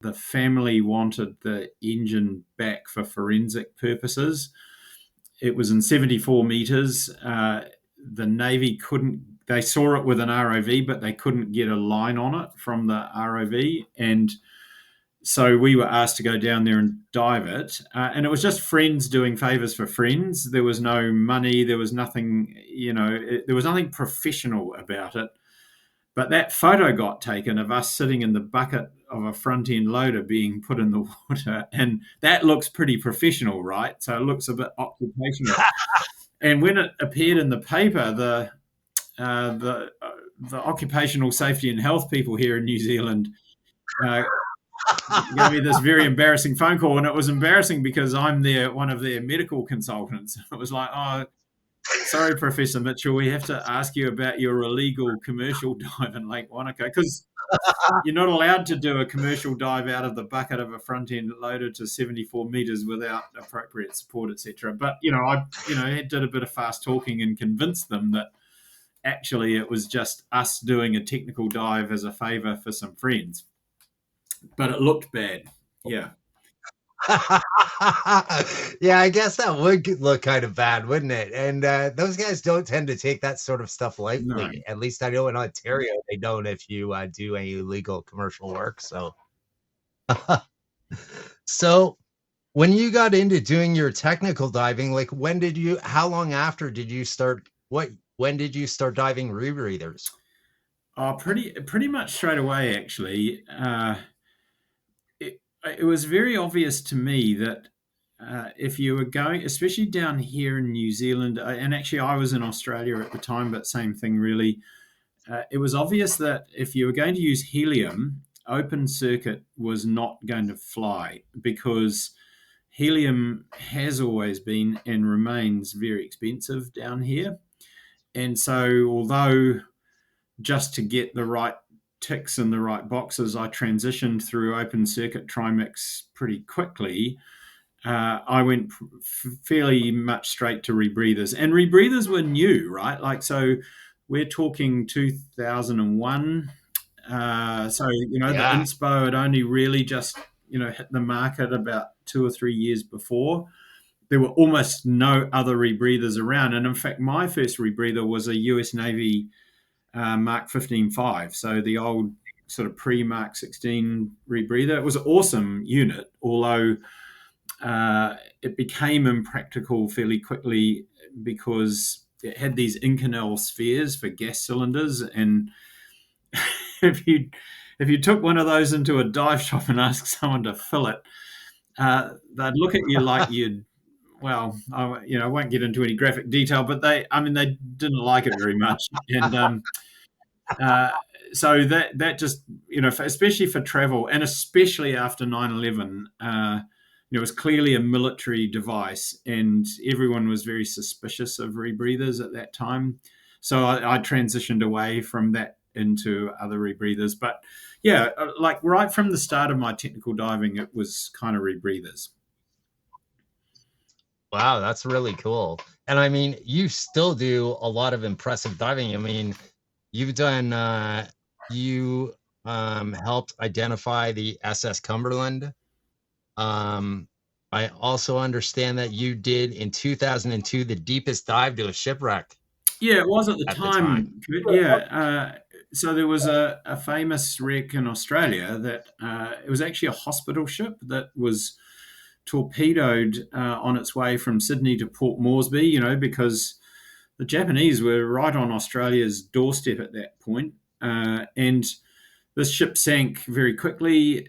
the family wanted the engine back for forensic purposes. It was in 74 meters. The Navy couldn't, they saw it with an ROV, but they couldn't get a line on it from the ROV. And so we were asked to go down there and dive it. And it was just friends doing favors for friends. There was no money. There was nothing, there was nothing professional about it. But that photo got taken of us sitting in the bucket of a front end loader being put in the water. And that looks pretty professional, right? So it looks a bit occupational. And when it appeared in the paper, uh, the, the occupational safety and health people here in New Zealand uh, gave me this very embarrassing phone call. And it was embarrassing because I'm one of their medical consultants. It was like, oh, sorry, Professor Mitchell, we have to ask you about your illegal commercial dive in Lake Wanaka, because you're not allowed to do a commercial dive out of the bucket of a front end loader to 74 meters without appropriate support, etc. But I did a bit of fast talking and convinced them that actually it was just us doing a technical dive as a favor for some friends. But it looked bad. Yeah. Yeah, I guess that would look kind of bad, wouldn't it? And those guys don't tend to take that sort of stuff lightly. No. At least I know in Ontario they don't if you do any illegal commercial work. So, so when you got into doing your technical diving, like how long after did you start? When did you start diving rebreathers? Oh, pretty much straight away, actually. It was very obvious to me that if you were going, especially down here in New Zealand, and actually I was in Australia at the time, but same thing really. It was obvious that if you were going to use helium, open circuit was not going to fly, because helium has always been and remains very expensive down here. And so, although just to get the right ticks in the right boxes, I transitioned through open circuit trimix pretty quickly. I went fairly much straight to rebreathers, and rebreathers were new, right? Like, so we're talking 2001. So the Yeah. inspo had only really just hit the market about 2 or 3 years before. There were almost no other rebreathers around, and in fact, my first rebreather was a US Navy Mark 15.5, so the old sort of pre-Mark 16 rebreather. It was an awesome unit, although it became impractical fairly quickly because it had these Inconel spheres for gas cylinders, and if you took one of those into a dive shop and asked someone to fill it, they'd look at you like you'd, well, I won't get into any graphic detail, but they didn't like it very much. And uh, so that just, especially for travel, and especially after 9/11, it was clearly a military device, and everyone was very suspicious of rebreathers at that time. So I transitioned away from that into other rebreathers. But yeah, like right from the start of my technical diving, it was kind of rebreathers. Wow, that's really cool. And I mean, you still do a lot of impressive diving. I mean, you've done you helped identify the SS Cumberland. Um I also understand that you did in 2002 the deepest dive to a shipwreck Yeah, it was at the at the time. time. Yeah. So there was a famous wreck in Australia that it was actually a hospital ship that was torpedoed on its way from Sydney to Port Moresby, because the Japanese were right on Australia's doorstep at that point. And this ship sank very quickly.